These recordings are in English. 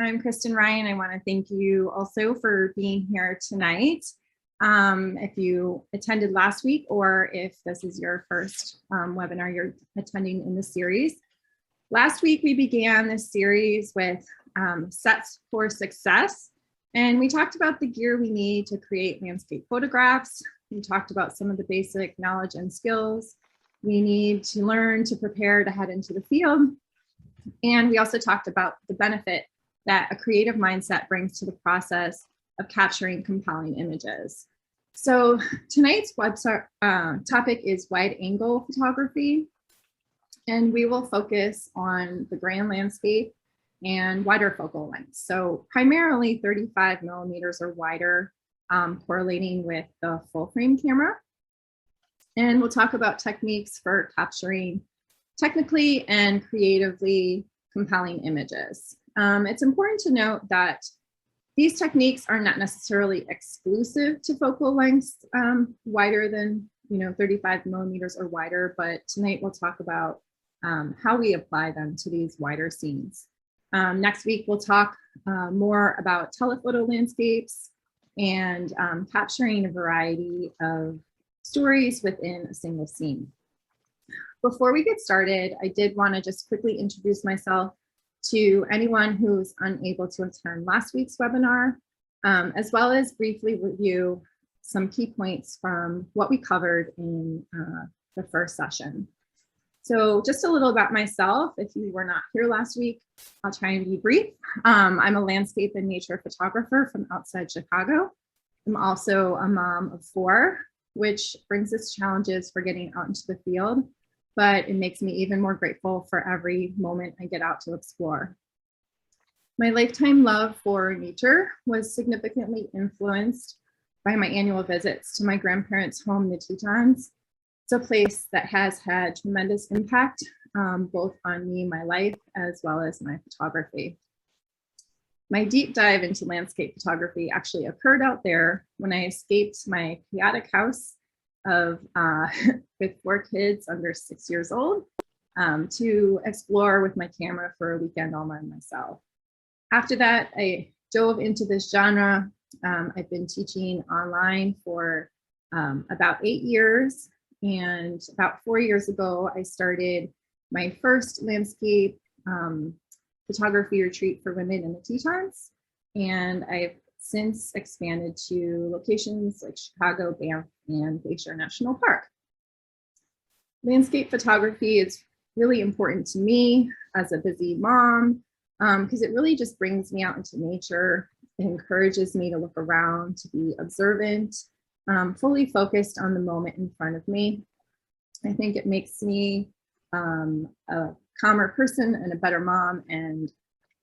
I'm Kristen Ryan. I want to thank you also for being here tonight. If you attended last week or if this is your first webinar you're attending in the series. Last week we began this series with sets for success, and we talked about the gear we need to create landscape photographs. We talked about some of the basic knowledge and skills we need to learn to prepare to head into the field. And we also talked about the benefit that a creative mindset brings to the process of capturing compelling images. So tonight's topic is wide angle photography, and we will focus on the grand landscape and wider focal lengths. So primarily 35 millimeters or wider, correlating with the full frame camera. And we'll talk about techniques for capturing technically and creatively compelling images. It's important to note that these techniques are not necessarily exclusive to focal lengths wider than 35 millimeters or wider, but tonight we'll talk about how we apply them to these wider scenes. Next week we'll talk more about telephoto landscapes and capturing a variety of stories within a single scene. Before we get started, I did want to just quickly introduce myself to anyone who's unable to attend last week's webinar, as well as briefly review some key points from what we covered in the first session. So just a little about myself. If you were not here last week, I'll try and be brief. I'm a landscape and nature photographer from outside Chicago. I'm also a mom of 4, which brings us challenges for getting out into the field, but it makes me even more grateful for every moment I get out to explore. My lifetime love for nature was significantly influenced by my annual visits to my grandparents' home, the Tetons. It's a place that has had tremendous impact, both on me, my life, as well as my photography. My deep dive into landscape photography actually occurred out there when I escaped my chaotic house of with 4 kids under 6 years old to explore with my camera for a weekend all by myself. After that, I dove into this genre. I've been teaching online for about 8 years, and about 4 years ago, I started my first landscape photography retreat for women in the Tetons, and I've since expanded to locations like Chicago, Banff, and Glacier National Park. Landscape photography is really important to me as a busy mom because it really just brings me out into nature. It encourages me to look around, to be observant, fully focused on the moment in front of me. I think it makes me a calmer person and a better mom and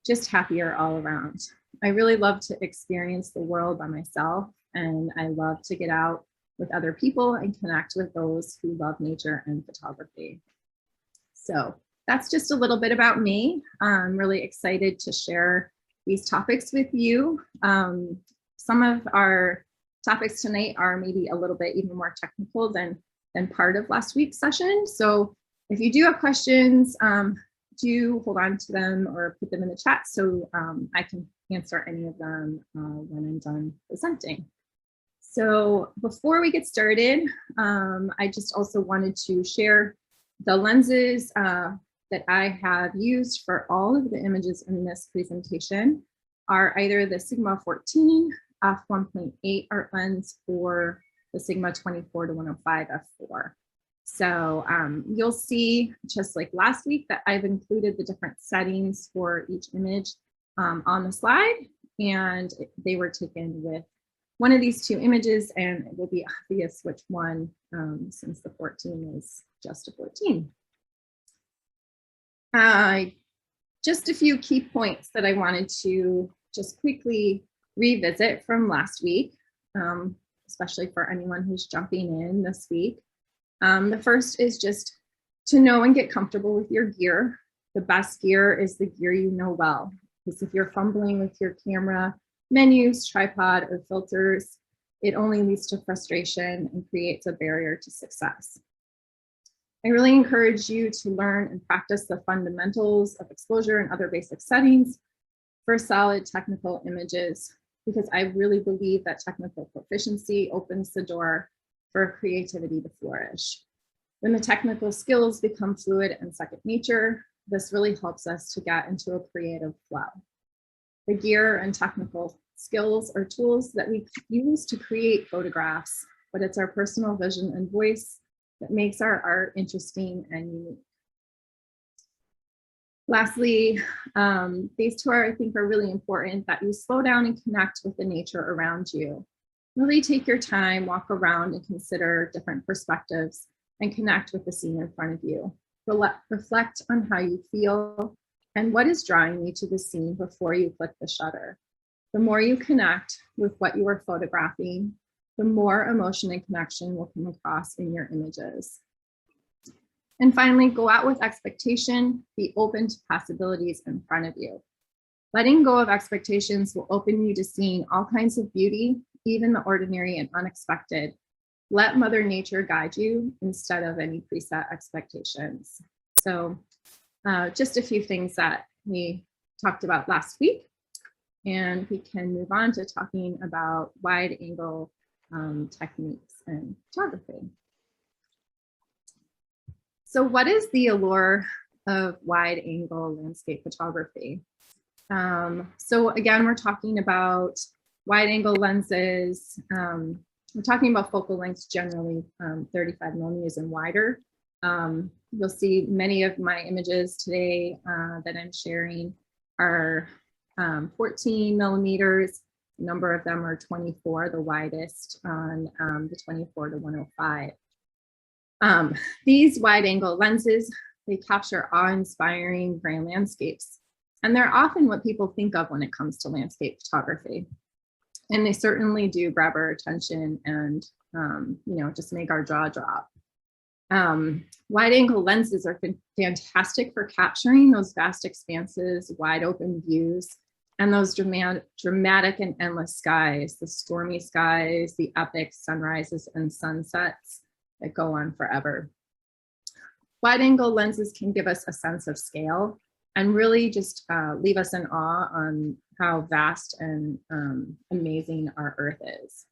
just happier all around. I really love to experience the world by myself, and I love to get out with other people and connect with those who love nature and photography. So that's just a little bit about me. I'm really excited to share these topics with you. Some of our topics tonight are maybe a little bit even more technical than part of last week's session. So if you do have questions, do hold on to them or put them in the chat so I can answer any of them when I'm done presenting. So before we get started, I just also wanted to share the lenses that I have used for all of the images in this presentation are either the Sigma 14 f1.8 art lens or the Sigma 24 to 105 f4. So you'll see, just like last week, that I've included the different settings for each image on the slide, and they were taken with one of these 2 images, and it will be obvious which one, since the 14 is just a 14. Just a few key points that I wanted to just quickly revisit from last week, especially for anyone who's jumping in this week. The first is just to know and get comfortable with your gear. The best gear is the gear you know well, because if you're fumbling with your camera, menus, tripod, or filters, it only leads to frustration and creates a barrier to success. I really encourage you to learn and practice the fundamentals of exposure and other basic settings for solid technical images, because I really believe that technical proficiency opens the door for creativity to flourish. When the technical skills become fluid and second nature, this really helps us to get into a creative flow. The gear and technical skills are tools that we use to create photographs, but it's our personal vision and voice that makes our art interesting and unique. Lastly, these two I think are really important, that you slow down and connect with the nature around you. Really take your time, walk around and consider different perspectives and connect with the scene in front of you. Reflect on how you feel and what is drawing you to the scene before you click the shutter. The more you connect with what you are photographing, the more emotion and connection will come across in your images. And finally, go out with expectation, be open to possibilities in front of you. Letting go of expectations will open you to seeing all kinds of beauty, even the ordinary and unexpected. Let Mother Nature guide you instead of any preset expectations. So just a few things that we talked about last week, and we can move on to talking about wide angle techniques and photography. So what is the allure of wide angle landscape photography? So again, we're talking about wide angle lenses. We're talking about focal lengths generally 35 millimeters and wider. You'll see many of my images today that I'm sharing are 14 millimeters. A number of them are 24, the widest on the 24 to 105. These wide angle lenses, they capture awe-inspiring grand landscapes. And they're often what people think of when it comes to landscape photography. And they certainly do grab our attention and, just make our jaw drop. Wide angle lenses are fantastic for capturing those vast expanses, wide open views, and those dramatic and endless skies, the stormy skies, the epic sunrises and sunsets that go on forever. Wide angle lenses can give us a sense of scale and really just leave us in awe on how vast and amazing our Earth is.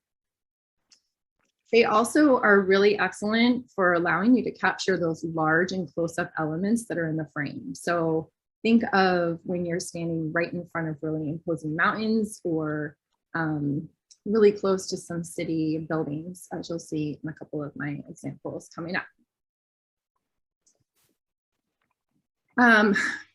They also are really excellent for allowing you to capture those large and close-up elements that are in the frame. So think of when you're standing right in front of really imposing mountains or really close to some city buildings, as you'll see in a couple of my examples coming up.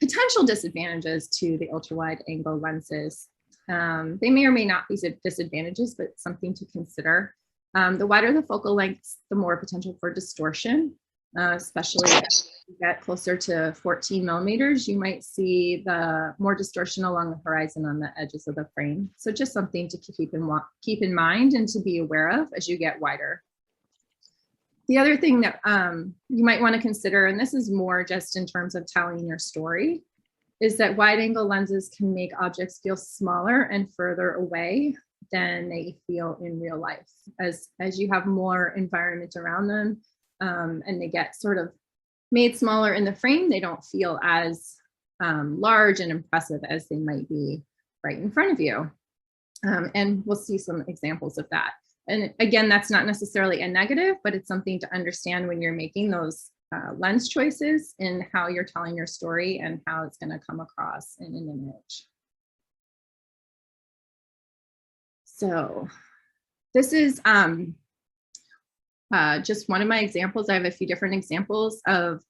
Potential disadvantages to the ultra-wide angle lenses. They may or may not be disadvantages, but something to consider. The wider the focal lengths, the more potential for distortion, especially as you get closer to 14 millimeters, you might see the more distortion along the horizon on the edges of the frame. So just something to keep in mind and to be aware of as you get wider. The other thing that you might want to consider, and this is more just in terms of telling your story, is that wide angle lenses can make objects feel smaller and further away than they feel in real life. As you have more environment around them and they get sort of made smaller in the frame, they don't feel as large and impressive as they might be right in front of you. And we'll see some examples of that. And again, that's not necessarily a negative, but it's something to understand when you're making those lens choices in how you're telling your story and how it's going to come across in an image. So this is just one of my examples. I have a few different examples of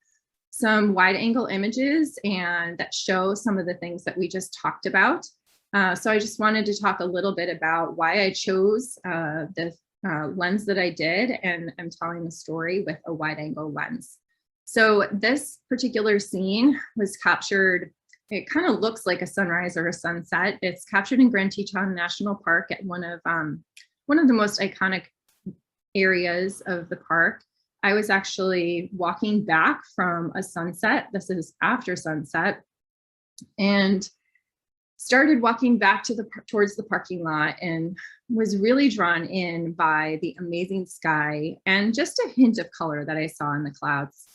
some wide angle images and that show some of the things that we just talked about. So I just wanted to talk a little bit about why I chose the lens that I did, and I'm telling the story with a wide angle lens. So this particular scene was captured, it kind of looks like a sunrise or a sunset. It's captured in Grand Teton National Park at one of the most iconic areas of the park. I was actually walking back from a sunset. This is after sunset, and started walking back towards the parking lot and was really drawn in by the amazing sky and just a hint of color that I saw in the clouds.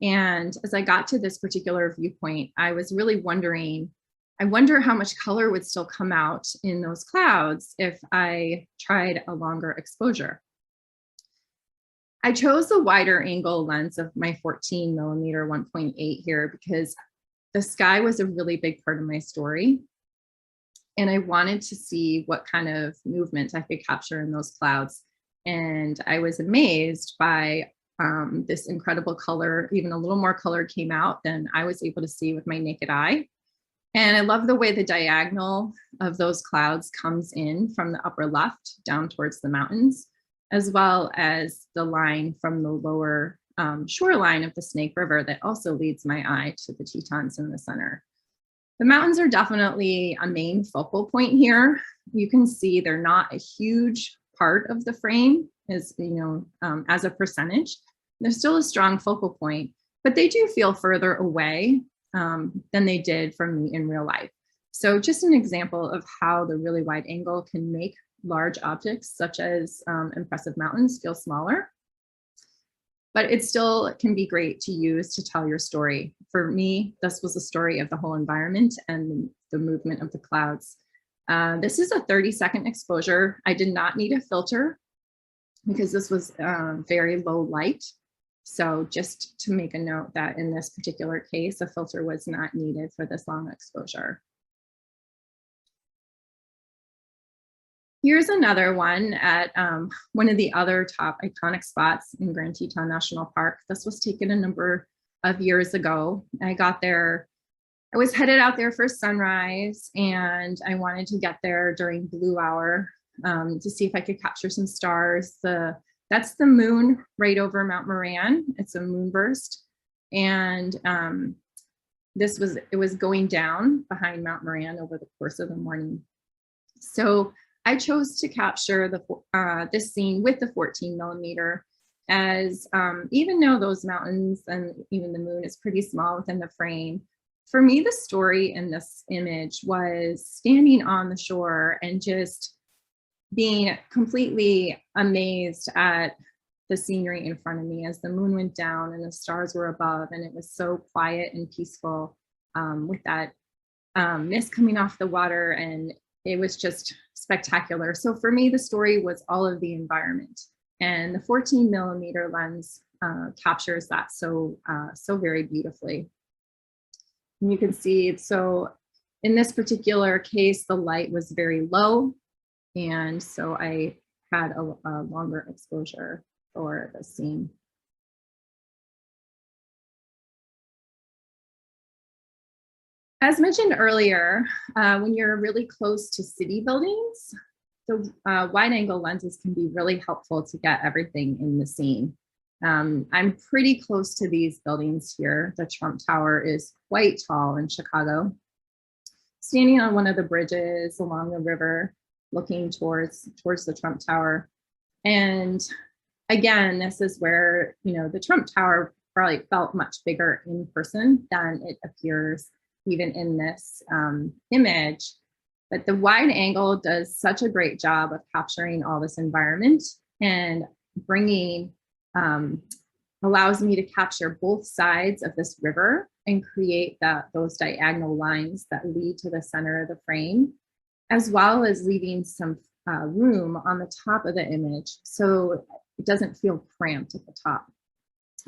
And as I got to this particular viewpoint, I was really wondering I wonder how much color would still come out in those clouds if I tried a longer exposure. I chose the wider angle lens of my 14 millimeter 1.8 here because the sky was a really big part of my story. And I wanted to see what kind of movement I could capture in those clouds. And I was amazed by this incredible color. Even a little more color came out than I was able to see with my naked eye. And I love the way the diagonal of those clouds comes in from the upper left down towards the mountains, as well as the line from the lower shoreline of the Snake River that also leads my eye to the Tetons in the center. The mountains are definitely a main focal point here. You can see they're not a huge part of the frame, as as a percentage. They're still a strong focal point, but they do feel further away than they did from me in real life. So just an example of how the really wide angle can make large objects, such as impressive mountains, feel smaller. But it still can be great to use to tell your story. For me, this was a story of the whole environment and the movement of the clouds. This is a 30-second exposure. I did not need a filter because this was very low light. So just to make a note that in this particular case, a filter was not needed for this long exposure. Here's another one at one of the other top iconic spots in Grand Teton National Park. This was taken a number of years ago. I got there, I was headed out there for sunrise, and I wanted to get there during blue hour to see if I could capture some stars. That's the moon right over Mount Moran. It's a moonburst. And it was going down behind Mount Moran over the course of the morning. So I chose to capture this scene with the 14 millimeter, as even though those mountains and even the moon is pretty small within the frame, for me, the story in this image was standing on the shore and just being completely amazed at the scenery in front of me as the moon went down and the stars were above, and it was so quiet and peaceful with that mist coming off the water, and it was just spectacular. So for me, the story was all of the environment, and the 14 millimeter lens captures that so very beautifully. And you can see, so in this particular case, the light was very low, and so I had a longer exposure for the scene. As mentioned earlier, when you're really close to city buildings, the wide angle lenses can be really helpful to get everything in the scene. I'm pretty close to these buildings here. The Trump Tower is quite tall in Chicago. Standing on one of the bridges along the river, looking towards the Trump Tower. And again, this is where, the Trump Tower probably felt much bigger in person than it appears even in this image. But the wide angle does such a great job of capturing all this environment and bringing, allows me to capture both sides of this river and create those diagonal lines that lead to the center of the frame, as well as leaving some room on the top of the image so it doesn't feel cramped at the top.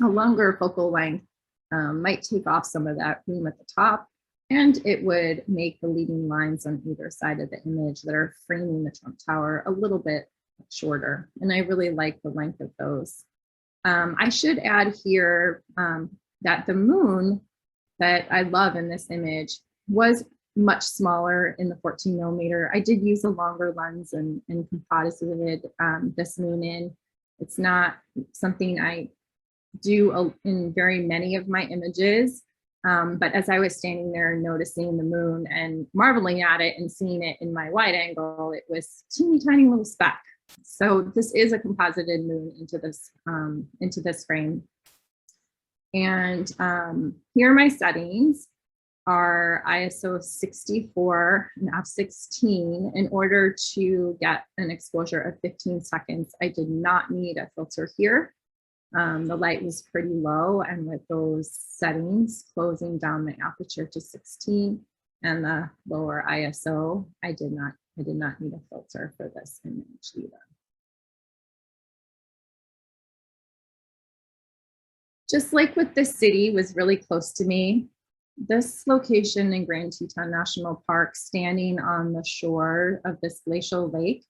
A longer focal length might take off some of that room at the top, and it would make the leading lines on either side of the image that are framing the Trump Tower a little bit shorter. And I really like the length of those. I should add here that the moon that I love in this image was much smaller in the 14 millimeter. I did use a longer lens and composited this moon in. It's not something I do in very many of my images. But as I was standing there noticing the moon and marveling at it and seeing it in my wide angle, it was teeny tiny little speck. So this is a composited moon into this frame. And here my settings are ISO 64 and f16 in order to get an exposure of 15 seconds. I did not need a filter here. The light was pretty low, and with those settings, closing down my aperture to 16, and the lower ISO, I did not need a filter for this image either. Just like with the city was really close to me, this location in Grand Teton National Park, standing on the shore of this glacial lake,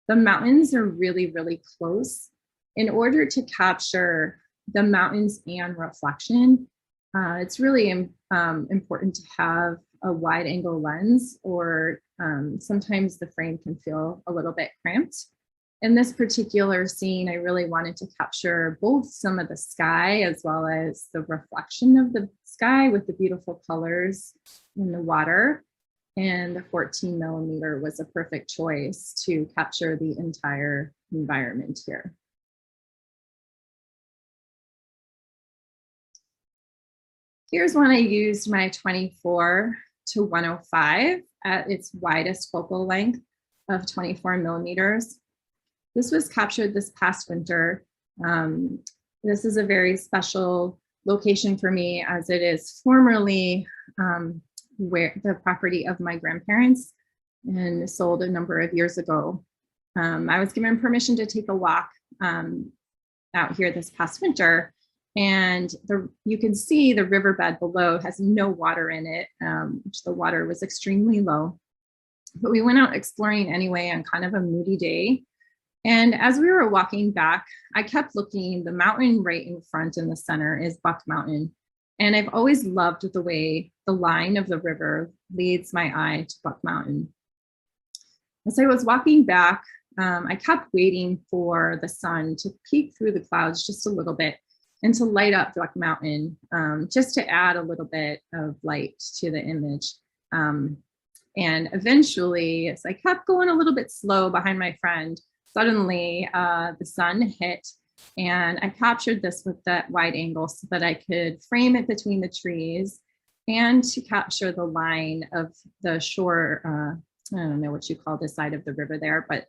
the mountains are really, really close. In order to capture the mountains and reflection, it's really important to have a wide angle lens, or sometimes the frame can feel a little bit cramped. In this particular scene, I really wanted to capture both some of the sky as well as the reflection of the sky with the beautiful colors in the water. And the 14mm was a perfect choice to capture the entire environment here. Here's when I used my 24-105 at its widest focal length of 24mm. This was captured this past winter. This is a very special location for me, as it is formerly where the property of my grandparents, and sold a number of years ago. I was given permission to take a walk out here this past winter, and you can see the riverbed below has no water in it, which the water was extremely low. But we went out exploring anyway on kind of a moody day. And as we were walking back, I kept looking. The mountain right in front in the center is Buck Mountain. And I've always loved the way the line of the river leads my eye to Buck Mountain. As I was walking back, I kept waiting for the sun to peek through the clouds just a little bit and to light up Buck Mountain, just to add a little bit of light to the image. And eventually, as I kept going a little bit slow behind my friend, suddenly the sun hit, and I captured this with that wide angle so that I could frame it between the trees and to capture the line of the shore. I don't know what you call this side of the river there, but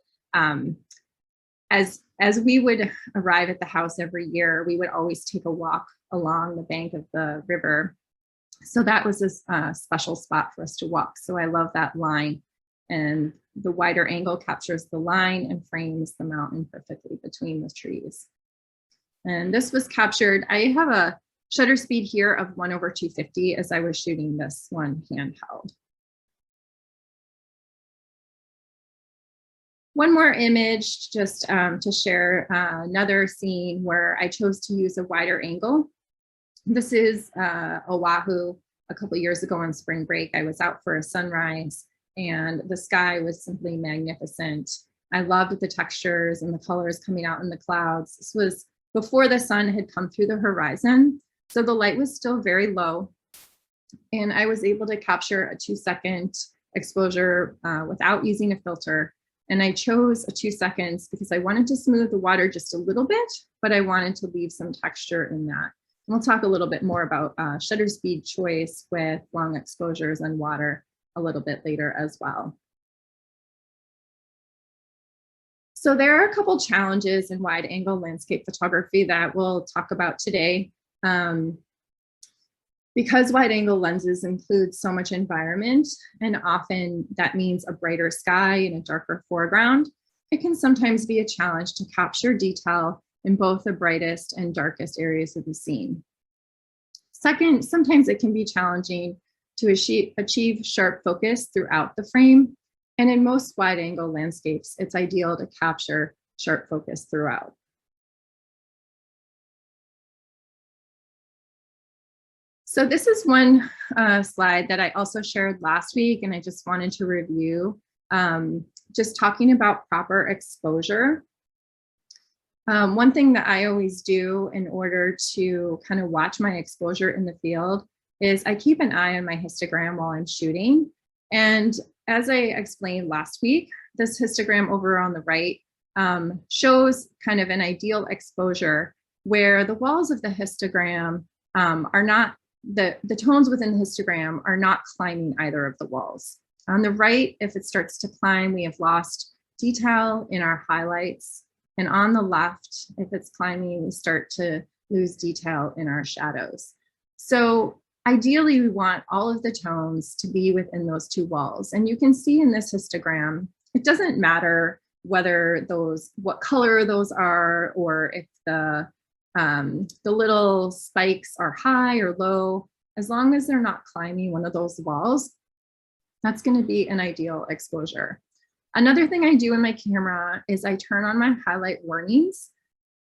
as we would arrive at the house every year, we would always take a walk along the bank of the river. So that was a special spot for us to walk. So I love that line. And the wider angle captures the line and frames the mountain perfectly between the trees. And this was captured. I have a shutter speed here of 1/250 as I was shooting this one handheld. One more image just to share another scene where I chose to use a wider angle. This is Oahu. A couple years ago on spring break, I was out for a sunrise, and the sky was simply magnificent. I loved the textures and the colors coming out in the clouds. This was before the sun had come through the horizon, so the light was still very low, and I was able to capture a 2-second exposure without using a filter. And I chose a 2 seconds because I wanted to smooth the water just a little bit, but I wanted to leave some texture in that. And we'll talk a little bit more about shutter speed choice with long exposures and water a little bit later as well. So there are a couple challenges in wide angle landscape photography that we'll talk about today. Because wide angle lenses include so much environment, and often that means a brighter sky and a darker foreground, it can sometimes be a challenge to capture detail in both the brightest and darkest areas of the scene. Second, sometimes it can be challenging to achieve sharp focus throughout the frame. And in most wide angle landscapes, it's ideal to capture sharp focus throughout. So this is one slide that I also shared last week, and I just wanted to review, just talking about proper exposure. One thing that I always do in order to kind of watch my exposure in the field is I keep an eye on my histogram while I'm shooting. And as I explained last week, this histogram over on the right shows kind of an ideal exposure where the walls of the histogram are not, the tones within the histogram are not climbing either of the walls. On the right, if it starts to climb, we have lost detail in our highlights. And on the left, if it's climbing, we start to lose detail in our shadows. So ideally we want all of the tones to be within those two walls. And you can see in this histogram, it doesn't matter whether what color those are, or if the little spikes are high or low, as long as they're not climbing one of those walls, that's going to be an ideal exposure. Another thing I do in my camera is I turn on my highlight warnings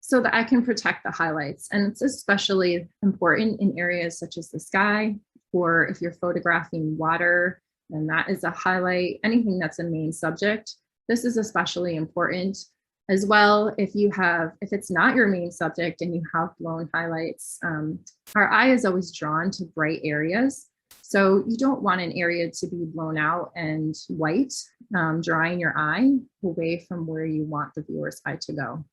so that I can protect the highlights. And it's especially important in areas such as the sky, or if you're photographing water, then that is a highlight. Anything that's a main subject, this is especially important. As well, if it's not your main subject and you have blown highlights, our eye is always drawn to bright areas. So you don't want an area to be blown out and white, drawing your eye away from where you want the viewer's eye to go.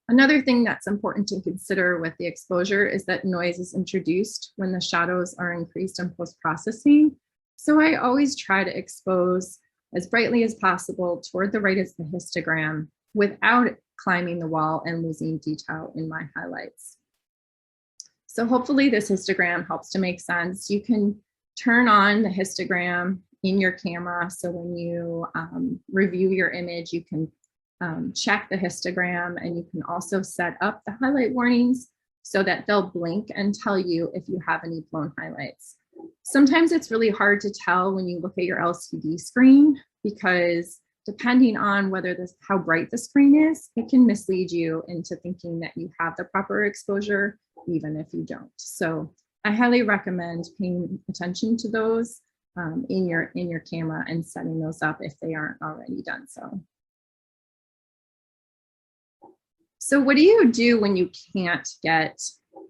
Another thing that's important to consider with the exposure is that noise is introduced when the shadows are increased in post-processing. So I always try to expose as brightly as possible toward the right as the histogram without climbing the wall and losing detail in my highlights. So hopefully this histogram helps to make sense. You can turn on the histogram in your camera. So when you review your image, you can check the histogram, and you can also set up the highlight warnings so that they'll blink and tell you if you have any blown highlights. Sometimes it's really hard to tell when you look at your LCD screen, because depending on how bright the screen is, it can mislead you into thinking that you have the proper exposure, even if you don't. So I highly recommend paying attention to those in your camera and setting those up if they aren't already done so. So what do you do when you can't get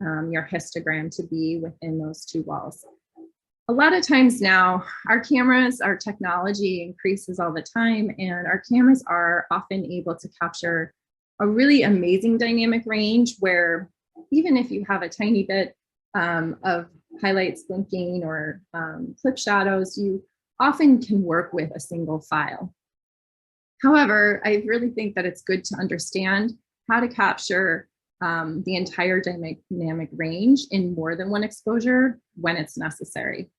your histogram to be within those two walls? A lot of times now, our technology increases all the time, and our cameras are often able to capture a really amazing dynamic range where even if you have a tiny bit of highlights blinking or clip shadows, you often can work with a single file. However, I really think that it's good to understand how to capture the entire dynamic range in more than one exposure when it's necessary.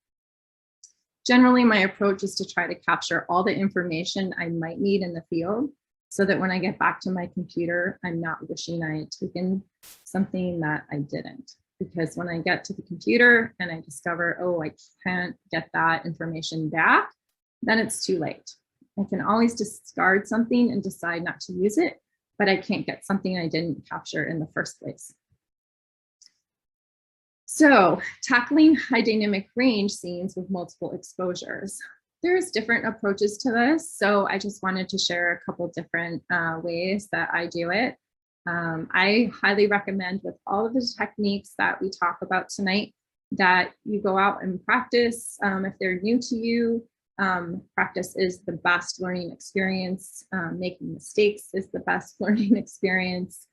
Generally, my approach is to try to capture all the information I might need in the field so that when I get back to my computer, I'm not wishing I had taken something that I didn't. Because when I get to the computer and I discover, oh, I can't get that information back, then it's too late. I can always discard something and decide not to use it, but I can't get something I didn't capture in the first place. So tackling high dynamic range scenes with multiple exposures. There's different approaches to this. So I just wanted to share a couple different ways that I do it. I highly recommend, with all of the techniques that we talk about tonight, that you go out and practice. If they're new to you, practice is the best learning experience. Making mistakes is the best learning experience.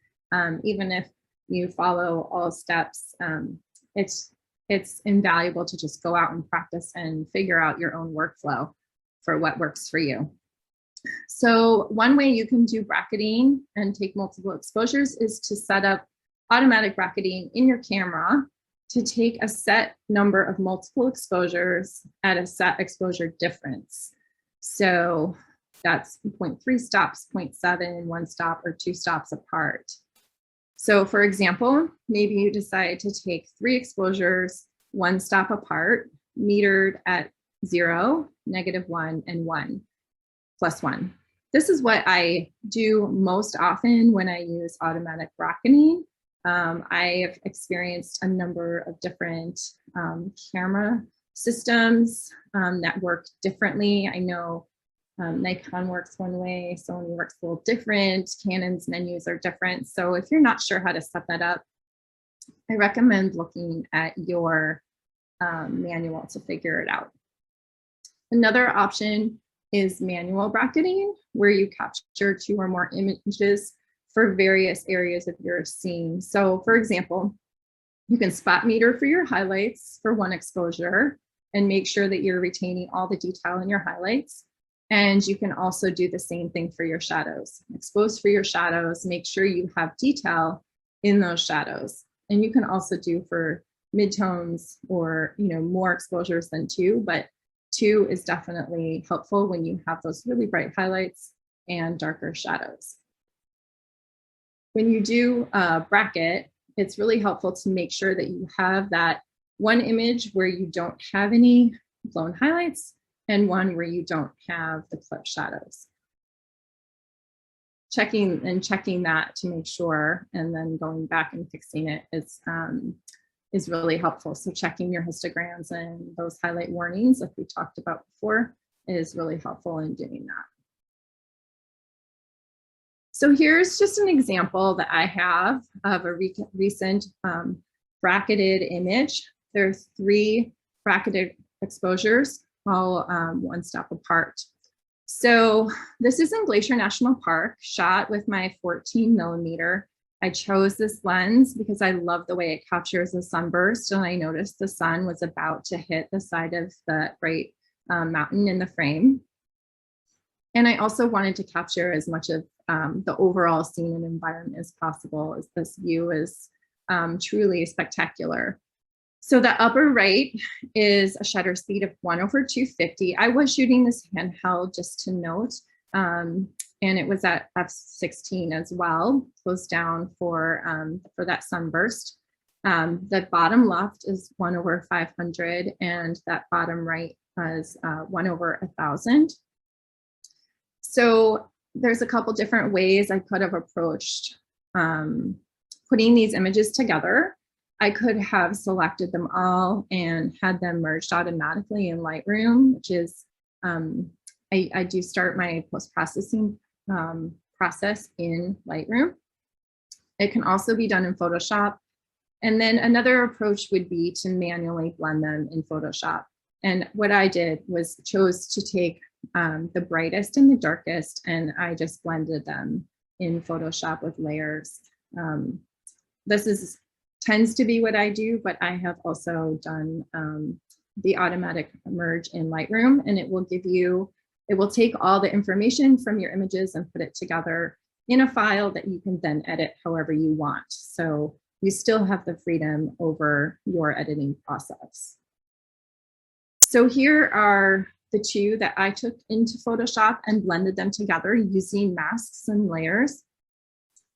Even if you follow all steps, it's invaluable to just go out and practice and figure out your own workflow for what works for you. So one way you can do bracketing and take multiple exposures is to set up automatic bracketing in your camera to take a set number of multiple exposures at a set exposure difference. So that's 0.3 stops, 0.7, 1 stop, or 2 stops apart. So for example, maybe you decide to take 3 exposures, 1 stop apart, metered at 0, -1, and 1, +1. This is what I do most often when I use automatic bracketing. I have experienced a number of different camera systems that work differently. I know Nikon works one way, Sony works a little different, Canon's menus are different. So if you're not sure how to set that up, I recommend looking at your manual to figure it out. Another option is manual bracketing, where you capture 2 or more images for various areas of your scene. So for example, you can spot meter for your highlights for 1 exposure and make sure that you're retaining all the detail in your highlights. And you can also do the same thing for your shadows. Expose for your shadows, make sure you have detail in those shadows. And you can also do for midtones or, more exposures than 2, but 2 is definitely helpful when you have those really bright highlights and darker shadows. When you do a bracket, it's really helpful to make sure that you have that one image where you don't have any blown highlights and one where you don't have the clip shadows. Checking that to make sure, and then going back and fixing it is really helpful. So checking your histograms and those highlight warnings, like we talked about before, is really helpful in doing that. So here's just an example that I have of a recent bracketed image. There's 3 bracketed exposures, all one step apart. So this is in Glacier National Park, shot with my 14mm. I chose this lens because I love the way it captures the sunburst, and I noticed the sun was about to hit the side of the bright mountain in the frame. And I also wanted to capture as much of the overall scene and environment as possible, as this view is truly spectacular. So the upper right is a shutter speed of 1/250. I was shooting this handheld, just to note, and it was at f/16 as well, closed down for that sunburst. The bottom left is 1/500, and that bottom right is 1/1000. So there's a couple different ways I could have approached putting these images together. I could have selected them all and had them merged automatically in Lightroom, which is, I do start my post-processing process in Lightroom. It can also be done in Photoshop. And then another approach would be to manually blend them in Photoshop. And what I did was chose to take the brightest and the darkest, and I just blended them in Photoshop with layers. This tends to be what I do, but I have also done the automatic merge in Lightroom, and it will take all the information from your images and put it together in a file that you can then edit however you want. So you still have the freedom over your editing process. So here are the 2 that I took into Photoshop and blended them together using masks and layers.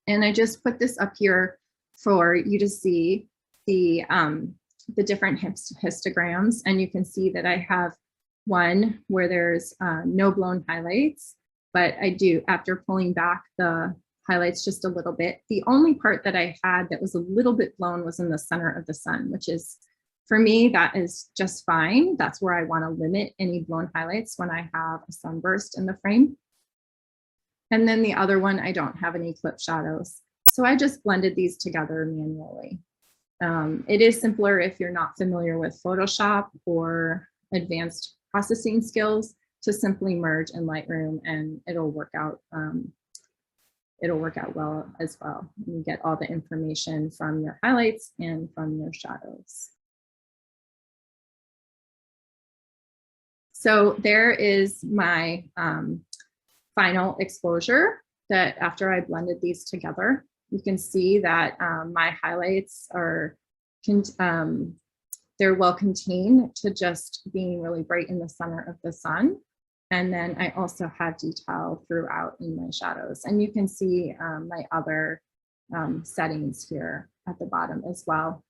And I just put this up here for you to see the different histograms. And you can see that I have one where there's no blown highlights, but I do, after pulling back the highlights just a little bit, the only part that I had that was a little bit blown was in the center of the sun, which is, for me, that is just fine. That's where I want to limit any blown highlights when I have a sunburst in the frame. And then the other one, I don't have any clip shadows. So I just blended these together manually. It is simpler if you're not familiar with Photoshop or advanced processing skills to simply merge in Lightroom, and it'll work out well as well. You get all the information from your highlights and from your shadows. So there is my final exposure that after I blended these together. You can see that my highlights are, they're well contained to just being really bright in the center of the sun. And then I also have detail throughout in my shadows. And you can see my other settings here at the bottom as well.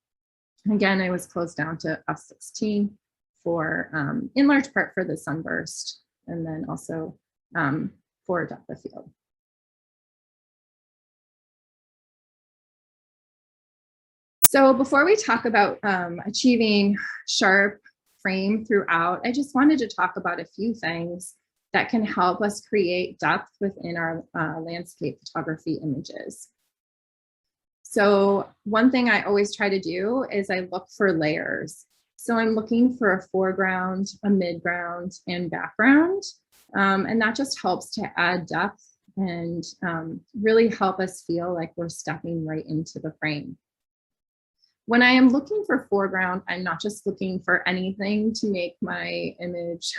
Again, I was closed down to f/16 for, in large part for the sunburst, and then also for depth of field. So before we talk about achieving sharp frame throughout, I just wanted to talk about a few things that can help us create depth within our landscape photography images. So one thing I always try to do is I look for layers. So I'm looking for a foreground, a midground, and background. And that just helps to add depth and really help us feel like we're stepping right into the frame. When I am looking for foreground, I'm not just looking for anything to make my image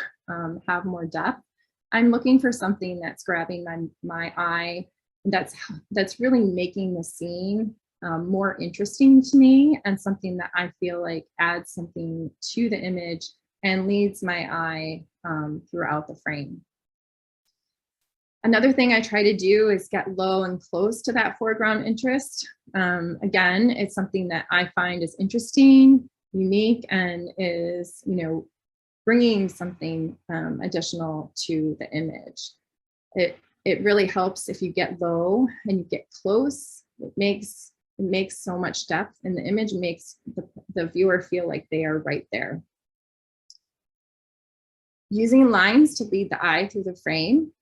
have more depth. I'm looking for something that's grabbing my eye, that's really making the scene more interesting to me and something that I feel like adds something to the image and leads my eye throughout the frame. Another thing I try to do is get low and close to that foreground interest. Again, it's something that I find is interesting, unique, and is, bringing something additional to the image. It really helps if you get low and you get close. It makes so much depth in the image, makes the viewer feel like they are right there. Using lines to lead the eye through the frame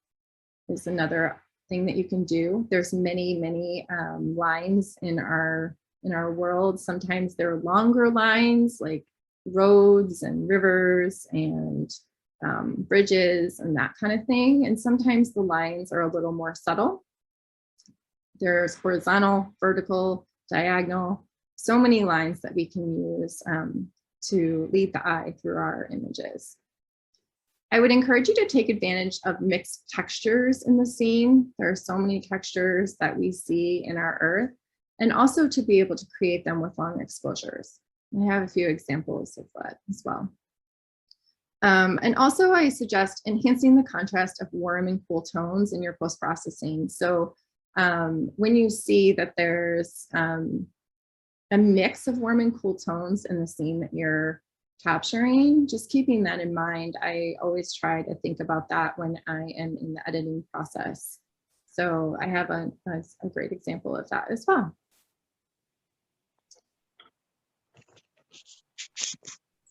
is another thing that you can do. There's many lines in our world. Sometimes they're longer lines like roads and rivers and bridges and that kind of thing. And sometimes the lines are a little more subtle. There's horizontal, vertical, diagonal, so many lines that we can use to lead the eye through our images. I would encourage you to take advantage of mixed textures in the scene. There are so many textures that we see in our earth, and also to be able to create them with long exposures. I have a few examples of that as well. And also I suggest enhancing the contrast of warm and cool tones in your post-processing. So when you see that there's a mix of warm and cool tones in the scene that you're capturing, just keeping that in mind. I always try to think about that when I am in the editing process. So I have a great example of that as well.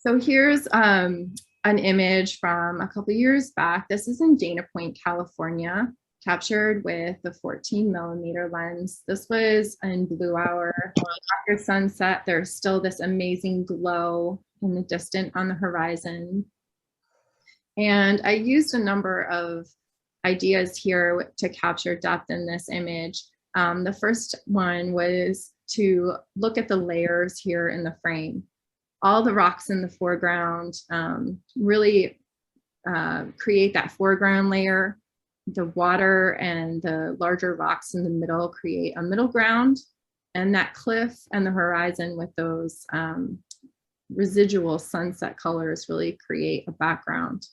So here's an image from a couple years back. This is in Dana Point, California, captured with the 14mm lens. This was in blue hour. After sunset, there's still this amazing glow in the distance on the horizon. And I used a number of ideas here to capture depth in this image. The first one was to look at the layers here in the frame. All the rocks in the foreground really create that foreground layer. The water and the larger rocks in the middle create a middle ground, and that cliff and the horizon with those residual sunset colors really create a background.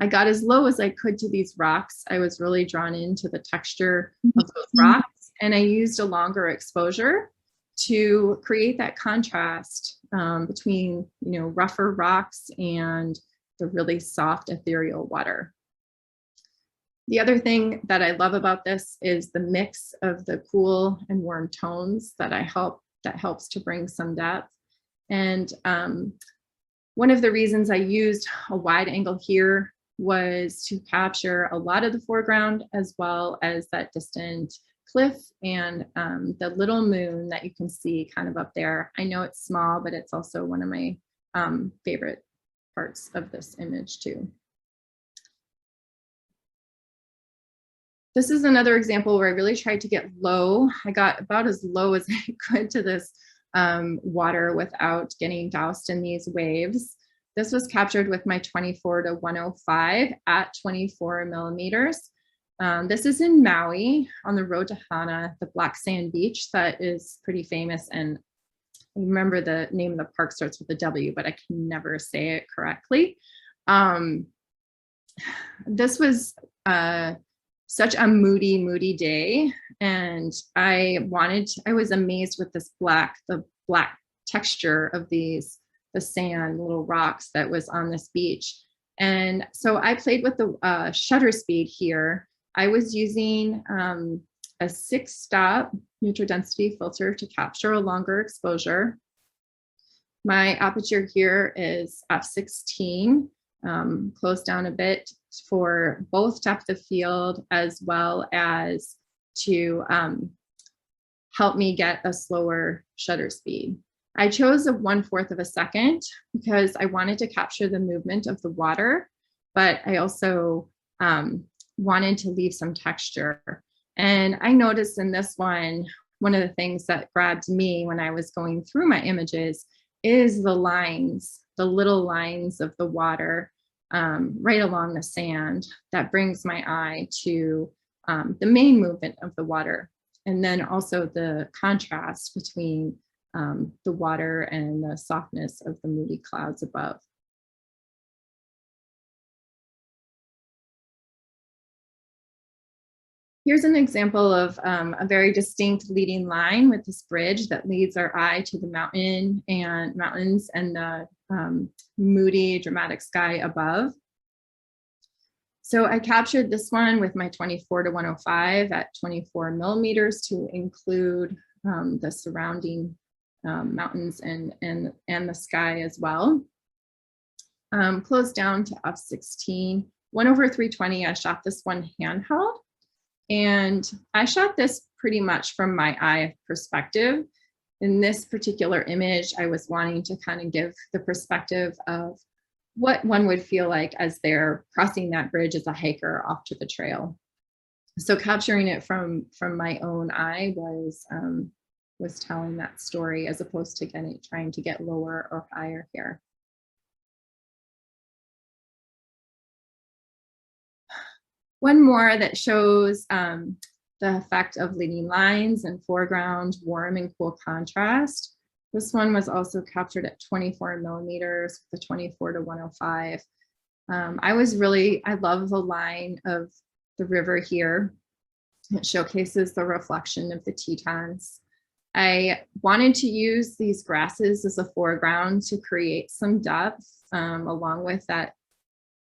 I got as low as I could to these rocks. I was really drawn into the texture of those rocks, and I used a longer exposure to create that contrast between, rougher rocks and the really soft ethereal water. The other thing that I love about this is the mix of the cool and warm tones that helps to bring some depth. And one of the reasons I used a wide angle here was to capture a lot of the foreground, as well as that distant cliff and the little moon that you can see kind of up there. I know it's small, but it's also one of my favorite parts of this image too. This is another example where I really tried to get low. I got about as low as I could to this water without getting doused in these waves. This was captured with my 24-105 at 24mm. This is in Maui on the road to Hana, the black sand beach that is pretty famous. And I remember the name of the park starts with a W, but I can never say it correctly. This was such a moody day. And I was amazed with this the black texture of the sand, little rocks that was on this beach. And so I played with the shutter speed here. I was using a 6-stop neutral density filter to capture a longer exposure. My aperture here is f16, closed down a bit for both depth of field, as well as to help me get a slower shutter speed. I chose a 1/4 of a second because I wanted to capture the movement of the water, but I also wanted to leave some texture. And I noticed in this one of the things that grabbed me when I was going through my images is the lines, the little lines of the water right along the sand that brings my eye to the main movement of the water. And then also the contrast between the water and the softness of the moody clouds above. Here's an example of a very distinct leading line with this bridge that leads our eye to the mountains and the moody, dramatic sky above. So I captured this one with my 24-105 at 24 millimeters to include the surrounding mountains and the sky as well. Closed down to f16, 1/320. I shot this one handheld. And I shot this pretty much from my eye perspective. In this particular image, I was wanting to kind of give the perspective of what one would feel like as they're crossing that bridge as a hiker off to the trail. So capturing it from my own eye was telling that story as opposed to trying to get lower or higher here. One more that shows the effect of leading lines and foreground, warm and cool contrast. This one was also captured at 24 millimeters, the 24-105. I love the line of the river here. It showcases the reflection of the Tetons. I wanted to use these grasses as a foreground to create some depth along with that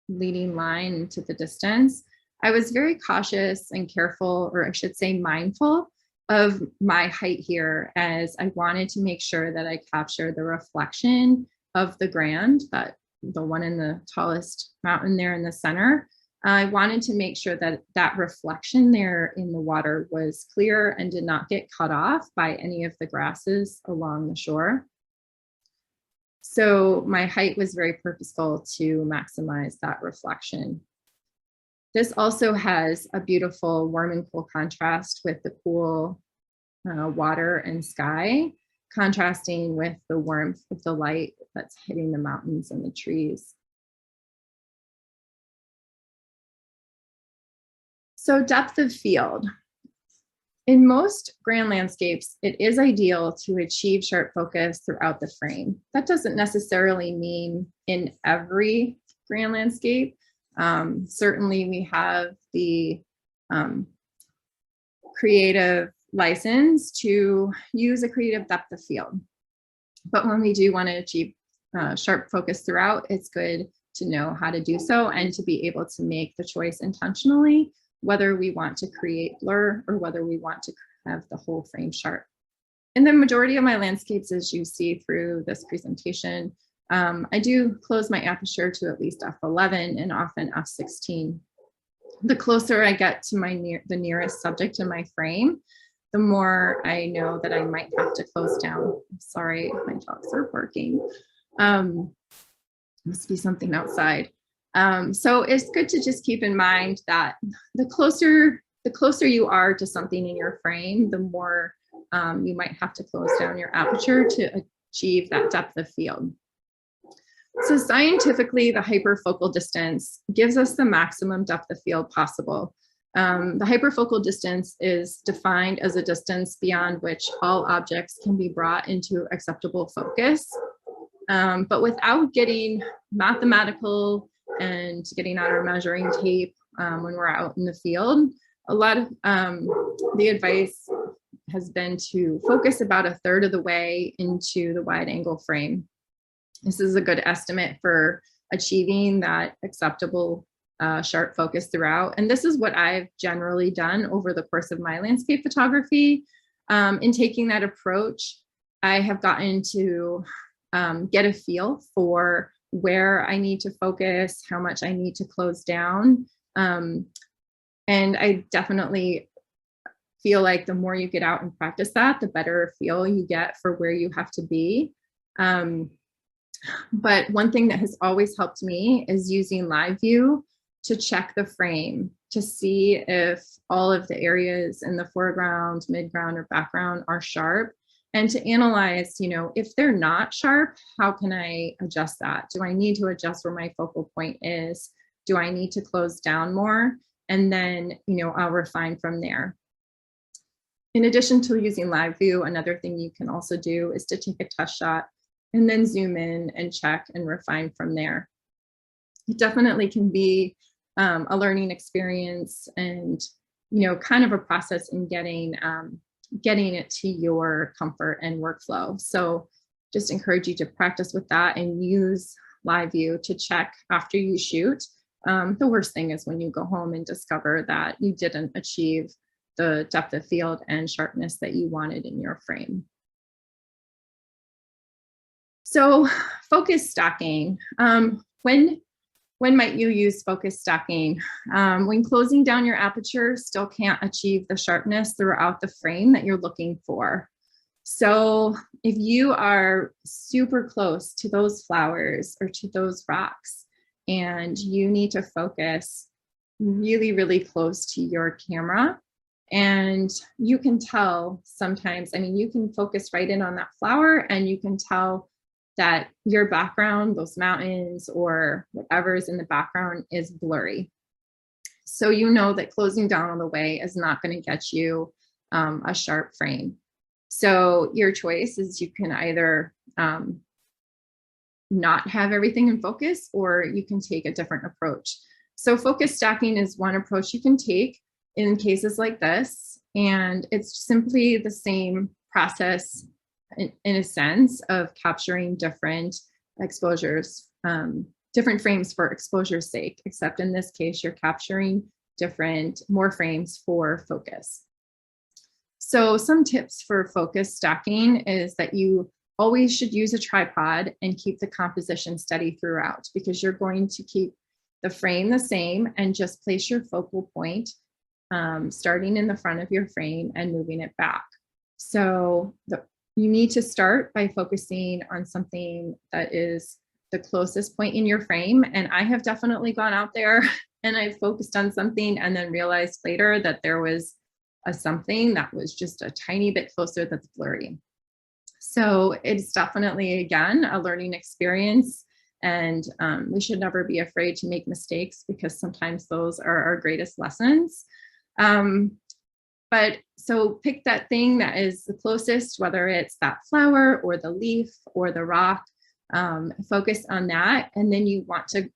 leading line into the distance. I was very cautious and careful, or I should say mindful, of my height here, as I wanted to make sure that I captured the reflection of the Grand, the one in the tallest mountain there in the center. I wanted to make sure that that reflection there in the water was clear and did not get cut off by any of the grasses along the shore. So my height was very purposeful to maximize that reflection. This also has a beautiful warm and cool contrast with the cool water and sky, contrasting with the warmth of the light that's hitting the mountains and the trees. So depth of field. In most grand landscapes, it is ideal to achieve sharp focus throughout the frame. That doesn't necessarily mean in every grand landscape. Certainly we have the creative license to use a creative depth of field. But when we do want to achieve sharp focus throughout, it's good to know how to do so and to be able to make the choice intentionally, whether we want to create blur or whether we want to have the whole frame sharp. In the majority of my landscapes, as you see through this presentation, I do close my aperture to at least f11 and often f16. The closer I get to the nearest subject in my frame, the more I know that I might have to close down. Sorry, my dogs are barking. Must be something outside. So it's good to just keep in mind that the closer you are to something in your frame, the more you might have to close down your aperture to achieve that depth of field. So scientifically, the hyperfocal distance gives us the maximum depth of field possible. The hyperfocal distance is defined as a distance beyond which all objects can be brought into acceptable focus. But without getting mathematical and getting out our measuring tape when we're out in the field, a lot of the advice has been to focus about 1/3 of the way into the wide angle frame. This is a good estimate for achieving that acceptable sharp focus throughout. And this is what I've generally done over the course of my landscape photography. In taking that approach, I have gotten to get a feel for where I need to focus, how much I need to close down. And I definitely feel like the more you get out and practice that, the better feel you get for where you have to be. But one thing that has always helped me is using live view to check the frame to see if all of the areas in the foreground, midground, or background are sharp, and to analyze, if they're not sharp, how can I adjust that? Do I need to adjust where my focal point is? Do I need to close down more? And then, I'll refine from there. In addition to using live view, another thing you can also do is to take a test shot and then zoom in and check and refine from there. It definitely can be a learning experience and, you know, kind of a process in getting it to your comfort and workflow. So just encourage you to practice with that and use live view to check after you shoot. The worst thing is when you go home and discover that you didn't achieve the depth of field and sharpness that you wanted in your frame. So focus stacking. When might you use focus stacking? When closing down your aperture still can't achieve the sharpness throughout the frame that you're looking for. So if you are super close to those flowers or to those rocks and you need to focus really, really close to your camera, and you can tell sometimes, I mean, you can focus right in on that flower and you can tell that your background, those mountains or whatever is in the background is blurry. So you know that closing down all the way is not going to get you a sharp frame. So your choice is you can either not have everything in focus, or you can take a different approach. So focus stacking is one approach you can take in cases like this. And it's simply the same process in a sense of capturing different exposures, different frames for exposure's sake, except in this case, you're capturing more frames for focus. So some tips for focus stacking is that you always should use a tripod and keep the composition steady throughout, because you're going to keep the frame the same and just place your focal point starting in the front of your frame and moving it back. So you need to start by focusing on something that is the closest point in your frame. And I have definitely gone out there and I focused on something and then realized later that there was something that was just a tiny bit closer that's blurry. So it's definitely, again, a learning experience. And we should never be afraid to make mistakes, because sometimes those are our greatest lessons. But so pick that thing that is the closest, whether it's that flower or the leaf or the rock, focus on that. And then you want to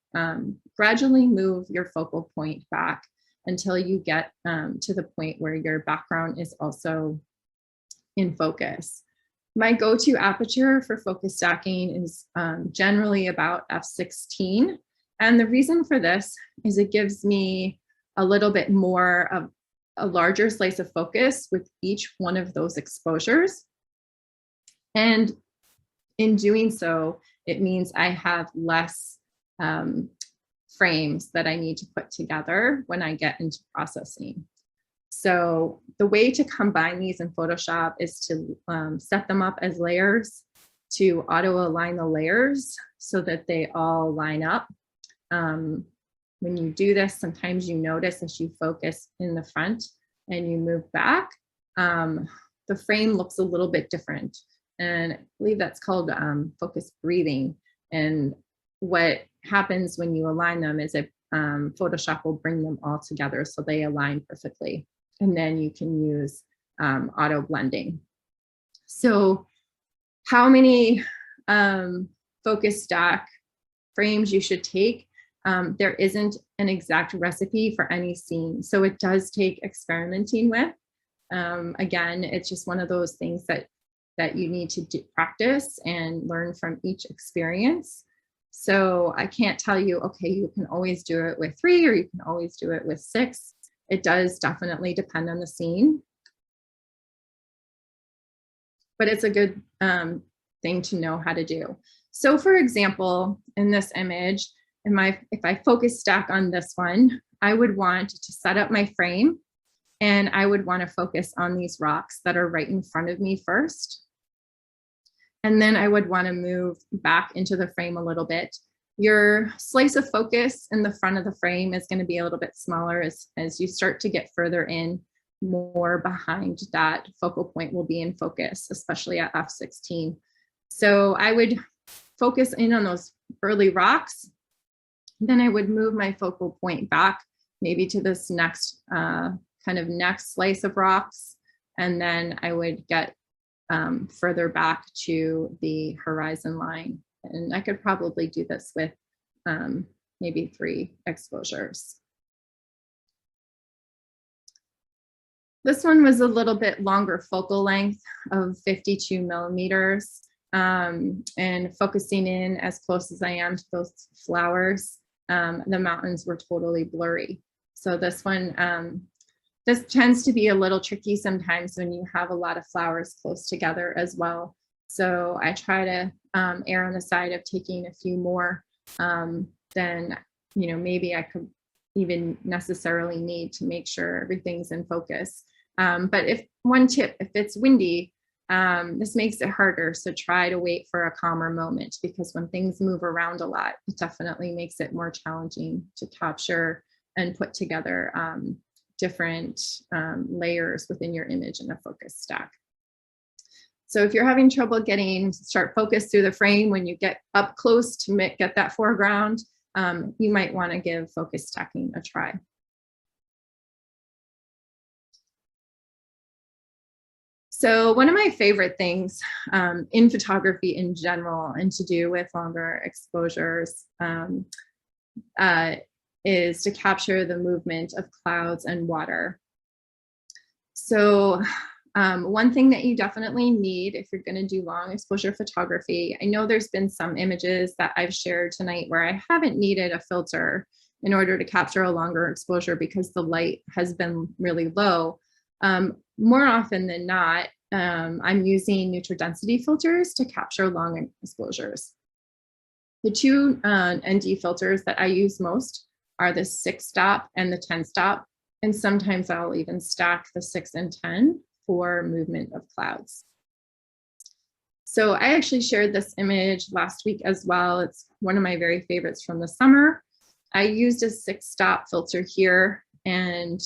gradually move your focal point back until you get to the point where your background is also in focus. My go-to aperture for focus stacking is generally about f16. And the reason for this is it gives me a little bit more of a larger slice of focus with each one of those exposures. And in doing so, it means I have less frames that I need to put together when I get into processing. So the way to combine these in Photoshop is to set them up as layers, to auto align the layers so that they all line up. When you do this, sometimes you notice as you focus in the front and you move back, the frame looks a little bit different. And I believe that's called focus breathing. And what happens when you align them is that Photoshop will bring them all together so they align perfectly. And then you can use auto blending. So how many focus stack frames you should take? There isn't an exact recipe for any scene. So it does take experimenting with. Again, it's just one of those things that you need to practice and learn from each experience. So I can't tell you, okay, you can always do it with 3 or you can always do it with 6. It does definitely depend on the scene. But it's a good thing to know how to do. So for example, in this image, if I focus stack on this one, I would want to set up my frame and I would want to focus on these rocks that are right in front of me first. And then I would want to move back into the frame a little bit. Your slice of focus in the front of the frame is going to be a little bit smaller as you start to get further in. More behind that focal point will be in focus, especially at f16. So I would focus in on those early rocks. Then I would move my focal point back, maybe to this next kind of next slice of rocks, and then I would get further back to the horizon line. And I could probably do this with maybe 3 exposures. This one was a little bit longer focal length of 52 millimeters, and focusing in as close as I am to those flowers. The mountains were totally blurry. So this one, this tends to be a little tricky sometimes when you have a lot of flowers close together as well. So I try to err on the side of taking a few more than, maybe I could even necessarily need to make sure everything's in focus. But if it's windy, this makes it harder. So try to wait for a calmer moment, because when things move around a lot, it definitely makes it more challenging to capture and put together different layers within your image in a focus stack. So if you're having trouble start focus through the frame when you get up close to get that foreground, you might want to give focus stacking a try. So one of my favorite things in photography in general, and to do with longer exposures, is to capture the movement of clouds and water. So one thing that you definitely need if you're going to do long exposure photography, I know there's been some images that I've shared tonight where I haven't needed a filter in order to capture a longer exposure because the light has been really low. More often than not, I'm using neutral density filters to capture long exposures. The 2 ND filters that I use most are the 6-stop and the 10-stop. And sometimes I'll even stack the 6 and 10 for movement of clouds. So I actually shared this image last week as well. It's one of my very favorites from the summer. I used a 6-stop filter here, and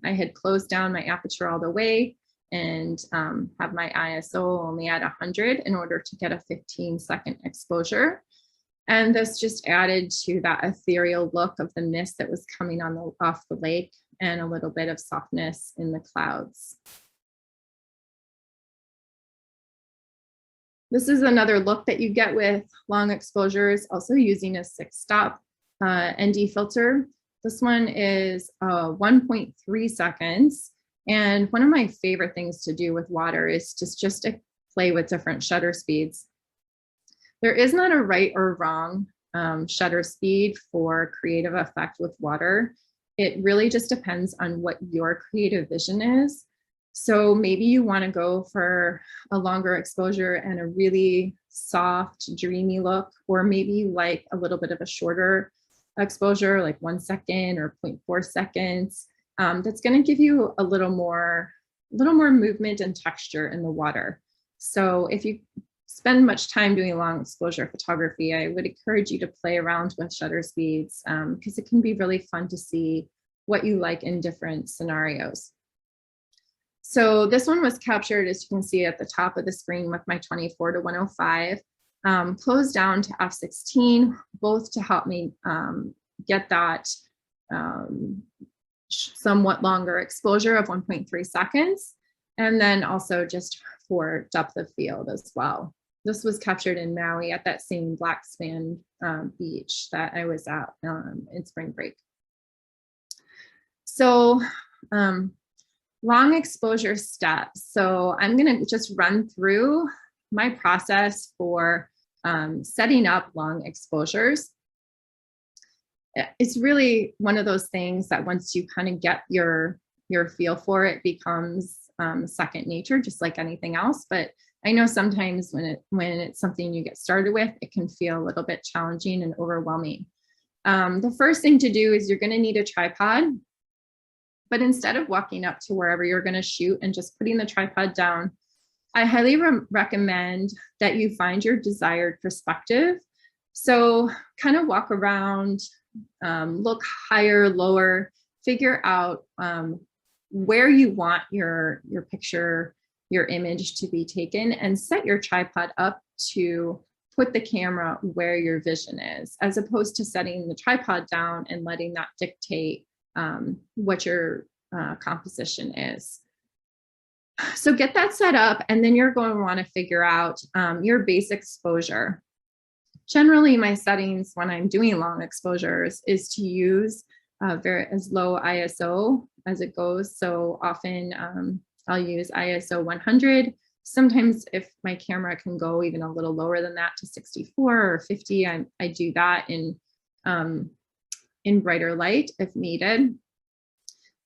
I had closed down my aperture all the way and have my ISO only at 100 in order to get a 15-second exposure. And this just added to that ethereal look of the mist that was coming off the lake, and a little bit of softness in the clouds. This is another look that you get with long exposures, also using a 6-stop ND filter. This one is 1.3 seconds. And one of my favorite things to do with water is just to play with different shutter speeds. There is not a right or wrong shutter speed for creative effect with water. It really just depends on what your creative vision is. So maybe you want to go for a longer exposure and a really soft, dreamy look, or maybe you like a little bit of a shorter exposure, like 1 second or 0.4 seconds. That's going to give you a little more movement and texture in the water. So if you spend much time doing long exposure photography, I would encourage you to play around with shutter speeds, because it can be really fun to see what you like in different scenarios. So this one was captured, as you can see at the top of the screen, with my 24 to 105, closed down to f16, both to help me get that somewhat longer exposure of 1.3 seconds, and then also just for depth of field as well. This was captured in Maui at that same black sand beach that I was at in spring break. So long exposure steps. So I'm going to just run through my process for setting up long exposures. It's really one of those things that once you kind of get your feel for it, becomes second nature, just like anything else. But I know sometimes when it's something you get started with, it can feel a little bit challenging and overwhelming. The first thing to do is you're going to need a tripod. But instead of walking up to wherever you're going to shoot and just putting the tripod down, I highly recommend that you find your desired perspective. So kind of walk around, look higher, lower, figure out where you want your picture, your image to be taken, and set your tripod up to put the camera where your vision is, as opposed to setting the tripod down and letting that dictate what your composition is. So get that set up, and then you're going to want to figure out your base exposure. Generally, my settings when I'm doing long exposures is to use as low ISO as it goes. So often I'll use ISO 100. Sometimes if my camera can go even a little lower than that to 64 or 50, I do that in brighter light if needed.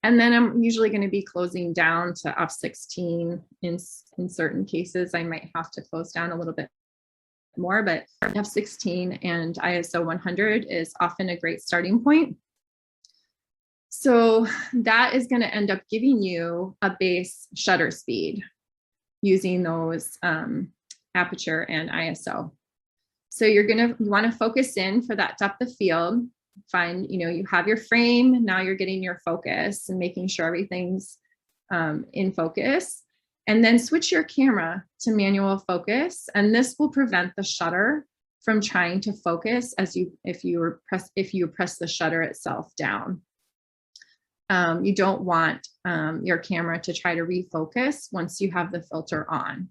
And then I'm usually going to be closing down to f16. In certain cases, I might have to close down a little bit more, but f16 and ISO 100 is often a great starting point. So that is going to end up giving you a base shutter speed using those aperture and ISO. So you want to focus in for that depth of field. Find, you have your frame, now you're getting your focus and making sure everything's in focus. And then switch your camera to manual focus, and this will prevent the shutter from trying to focus if you press the shutter itself down. You don't want your camera to try to refocus once you have the filter on.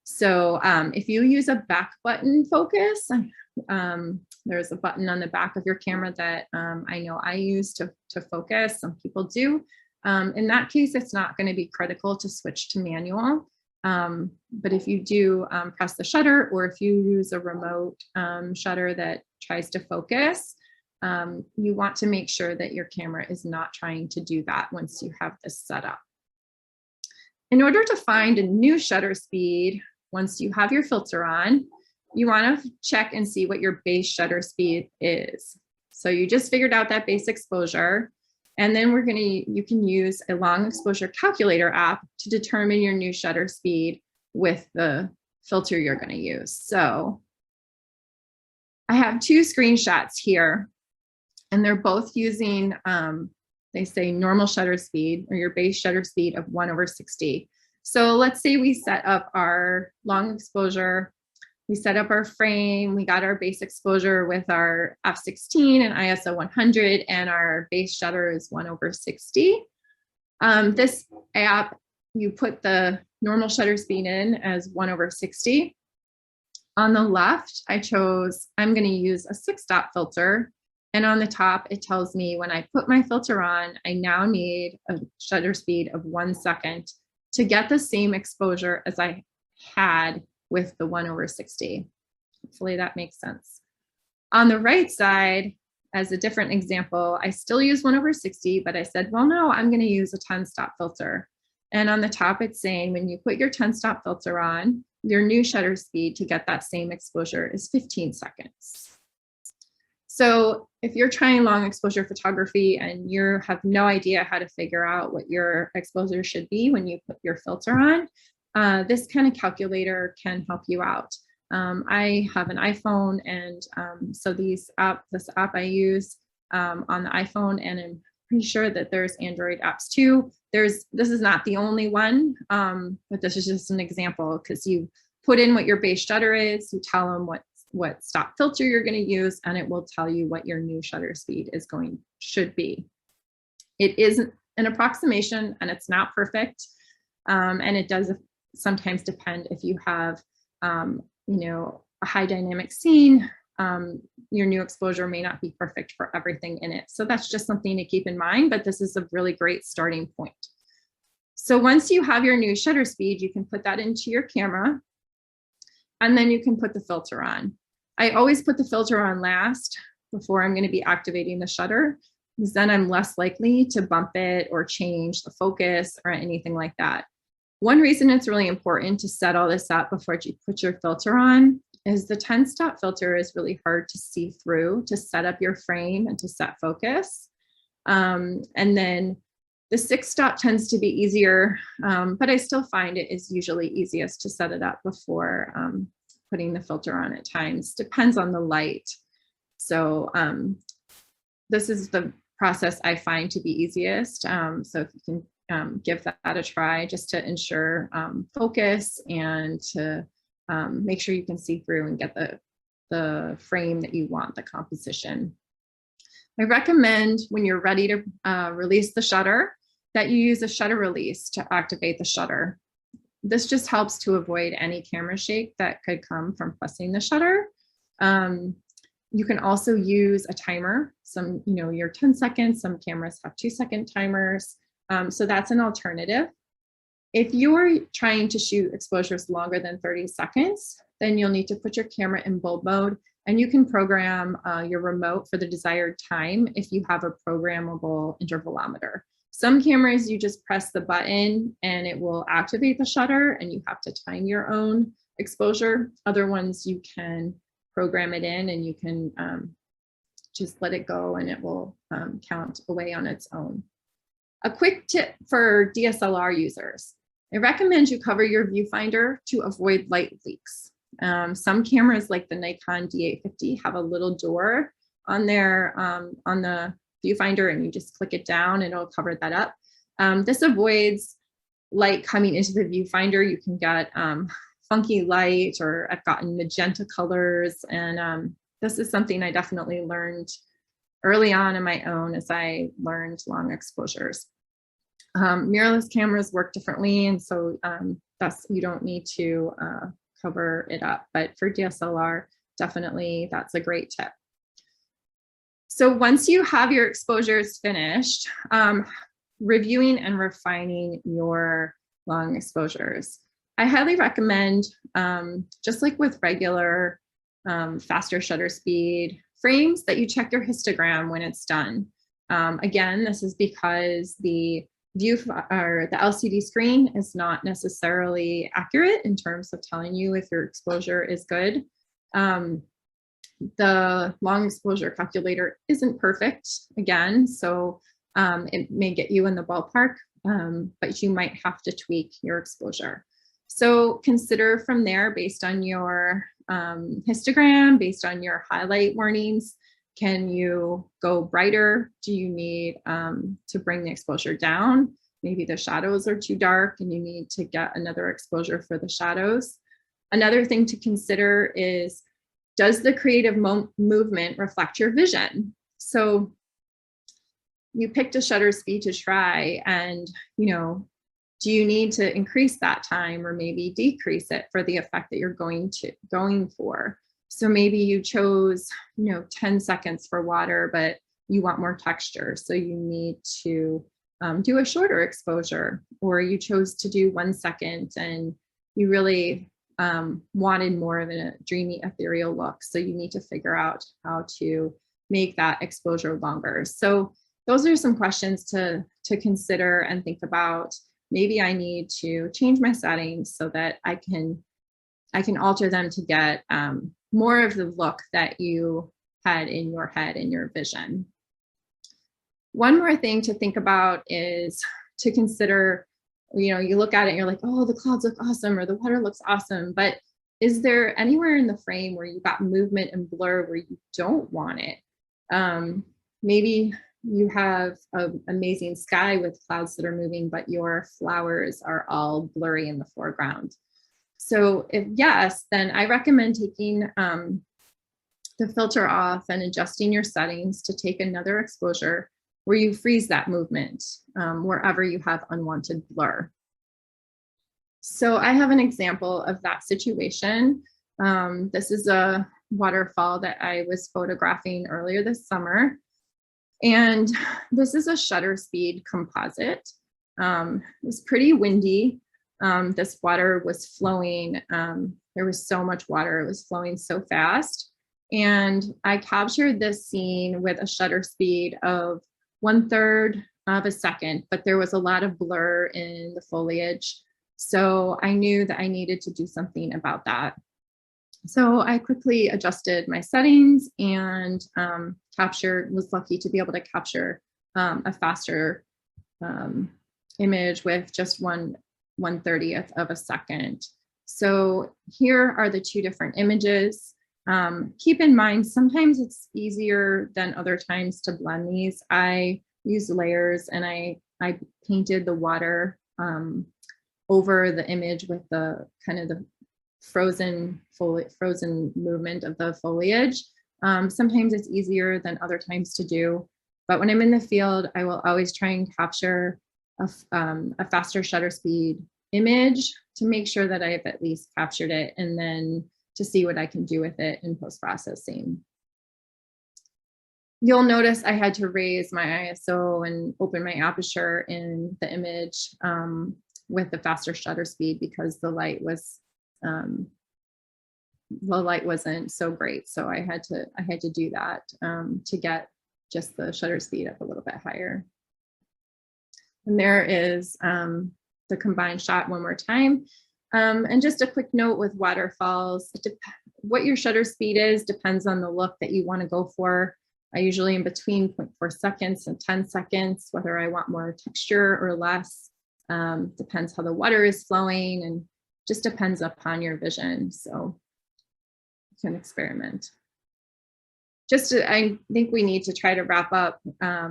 So if you use a back button focus, there's a button on the back of your camera that I know I use to focus. Some people do. In that case, it's not going to be critical to switch to manual. But if you do press the shutter, or if you use a remote shutter that tries to focus, you want to make sure that your camera is not trying to do that once you have this set up. In order to find a new shutter speed, once you have your filter on, you want to check and see what your base shutter speed is. So you just figured out that base exposure. And then you can use a long exposure calculator app to determine your new shutter speed with the filter you're going to use. So I have two screenshots here, and they're both using, they say normal shutter speed or your base shutter speed of 1/60. So let's say we set up our long exposure, we set up our frame, we got our base exposure with our f16 and ISO 100, and our base shutter is 1/60. This app, you put the normal shutter speed in as 1/60. On the left, I'm going to use a 6-stop filter. And on the top, it tells me when I put my filter on, I now need a shutter speed of 1 second to get the same exposure as I had with the 1/60. Hopefully that makes sense. On the right side, as a different example, I still use 1/60, but I said, well, no, I'm going to use a 10-stop filter. And on the top, it's saying when you put your 10-stop filter on, your new shutter speed to get that same exposure is 15 seconds. So if you're trying long exposure photography and you have no idea how to figure out what your exposure should be when you put your filter on, this kind of calculator can help you out. I have an iPhone, and so this app I use on the iPhone, and I'm pretty sure that there's Android apps too. This is not the only one, but this is just an example, because you put in what your base shutter is, you tell them what stop filter you're going to use, and it will tell you what your new shutter speed should be. It is an approximation, and it's not perfect, and it does sometimes depend if you have a high dynamic scene. Your new exposure may not be perfect for everything in it. So that's just something to keep in mind, but this is a really great starting point. So once you have your new shutter speed, you can put that into your camera, and then you can put the filter on. I always put the filter on last before I'm going to be activating the shutter, because then I'm less likely to bump it or change the focus or anything like that. One reason it's really important to set all this up before you put your filter on is the 10-stop filter is really hard to see through to set up your frame and to set focus. And then the 6-stop tends to be easier, but I still find it is usually easiest to set it up before putting the filter on at times. Depends on the light. So this is the process I find to be easiest. So if you can give that a try, just to ensure focus and to make sure you can see through and get the frame that you want, the composition. I recommend when you're ready to release the shutter, that you use a shutter release to activate the shutter. This just helps to avoid any camera shake that could come from pressing the shutter. You can also use a timer. Some, your 10 seconds, some cameras have 2-second timers. So that's an alternative. If you're trying to shoot exposures longer than 30 seconds, then you'll need to put your camera in bulb mode, and you can program your remote for the desired time if you have a programmable intervalometer. Some cameras, you just press the button and it will activate the shutter and you have to time your own exposure. Other ones you can program it in and you can just let it go and it will count away on its own. A quick tip for DSLR users. I recommend you cover your viewfinder to avoid light leaks. Some cameras like the Nikon D850 have a little door on their on the viewfinder, and you just click it down and it'll cover that up. This avoids light coming into the viewfinder. You can get funky light, or I've gotten magenta colors, and this is something I definitely learned early on in my own as I learned long exposures. Mirrorless cameras work differently, and so thus you don't need to cover it up, but for DSLR, definitely that's a great tip. So once you have your exposures finished, reviewing and refining your long exposures, I highly recommend, just like with regular faster shutter speed frames, that you check your histogram when it's done. Again, this is because the LCD screen is not necessarily accurate in terms of telling you if your exposure is good. The long exposure calculator isn't perfect, again, so it may get you in the ballpark, but you might have to tweak your exposure. So consider from there, based on your histogram, based on your highlight warnings, can you go brighter? Do you need to bring the exposure down? Maybe the shadows are too dark and you need to get another exposure for the shadows. Another thing to consider is, does the creative movement reflect your vision? So you picked a shutter speed to try, and do you need to increase that time or maybe decrease it for the effect that you're going for? So maybe you chose 10 seconds for water, but you want more texture, so you need to do a shorter exposure, or you chose to do 1 second and you really wanted more of a dreamy ethereal look, so you need to figure out how to make that exposure longer. So those are some questions to consider and think about. Maybe I need to change my settings so that I can alter them to get more of the look that you had in your head and your vision. One more thing to think about is to consider, you look at it and you're like, oh, the clouds look awesome, or the water looks awesome, but is there anywhere in the frame where you got movement and blur where you don't want it? Maybe you have an amazing sky with clouds that are moving, but your flowers are all blurry in the foreground. So if yes, then I recommend taking the filter off and adjusting your settings to take another exposure where you freeze that movement wherever you have unwanted blur. So I have an example of that situation. This is a waterfall that I was photographing earlier this summer. And this is a shutter speed composite. It was pretty windy. This water was flowing. There was so much water, it was flowing so fast. And I captured this scene with a shutter speed of 1/3 of a second, but there was a lot of blur in the foliage. So I knew that I needed to do something about that. So I quickly adjusted my settings and was lucky to be able to capture a faster image with just 1/30th of a second. So here are the two different images. Keep in mind, sometimes it's easier than other times to blend these. I used layers and I painted the water over the image with the kind of the frozen movement of the foliage. Sometimes it's easier than other times to do, but when I'm in the field, I will always try and capture a faster shutter speed image to make sure that I've at least captured it, and then to see what I can do with it in post-processing. You'll notice I had to raise my ISO and open my aperture in the image with the faster shutter speed because the light wasn't so great. So I had to do that to get just the shutter speed up a little bit higher. And there is the combined shot one more time. And just a quick note with waterfalls, what your shutter speed is depends on the look that you want to go for. I usually in between 0.4 seconds and 10 seconds, whether I want more texture or less. Depends how the water is flowing and just depends upon your vision. So you can experiment. I think we need to try to wrap up. I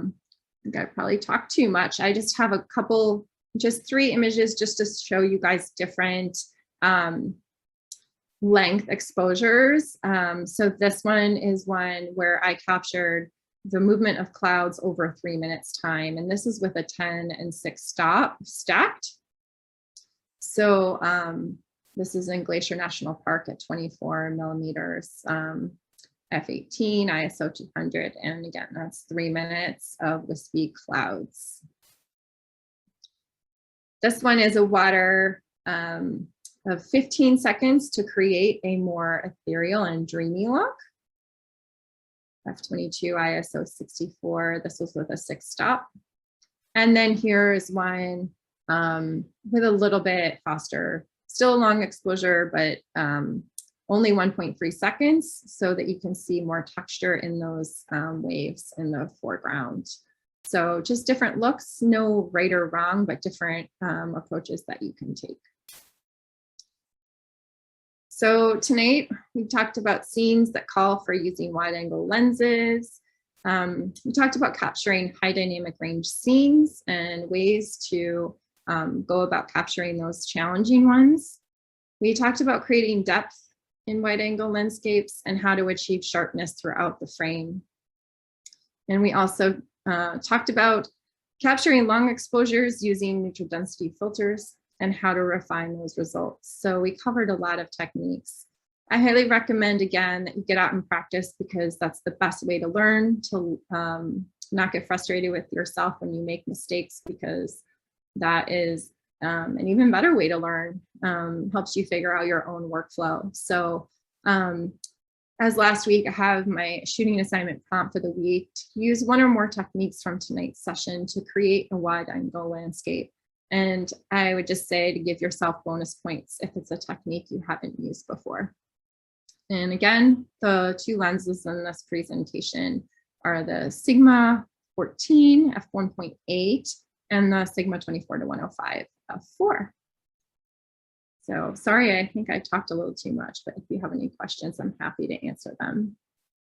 think I probably talked too much. I just have a couple, just 3 images just to show you guys different length exposures. So this one is one where I captured the movement of clouds over 3 minutes time. And this is with a 10 and 6 stop stacked. So this is in Glacier National Park at 24 millimeters, f/18, ISO 200. And again, that's 3 minutes of wispy clouds. This one is a water of 15 seconds to create a more ethereal and dreamy look. f/22, ISO 64. This was with a 6 stop. And then here is one with a little bit faster, still a long exposure, but only 1.3 seconds so that you can see more texture in those waves in the foreground. So just different looks, no right or wrong, but different approaches that you can take. So tonight we talked about scenes that call for using wide angle lenses. We talked about capturing high dynamic range scenes and ways to go about capturing those challenging ones. We talked about creating depth in wide angle landscapes and how to achieve sharpness throughout the frame. And we also talked about capturing long exposures using neutral density filters and how to refine those results. So we covered a lot of techniques. I highly recommend, again, that you get out and practice because that's the best way to learn, to not get frustrated with yourself when you make mistakes, because that is an even better way to learn, helps you figure out your own workflow. So as last week, I have my shooting assignment prompt for the week to use one or more techniques from tonight's session to create a wide angle landscape. And I would just say to give yourself bonus points if it's a technique you haven't used before. And again, the 2 lenses in this presentation are the Sigma 14 f1.8 and the Sigma 24-105 f4. So sorry, I think I talked a little too much, but if you have any questions, I'm happy to answer them.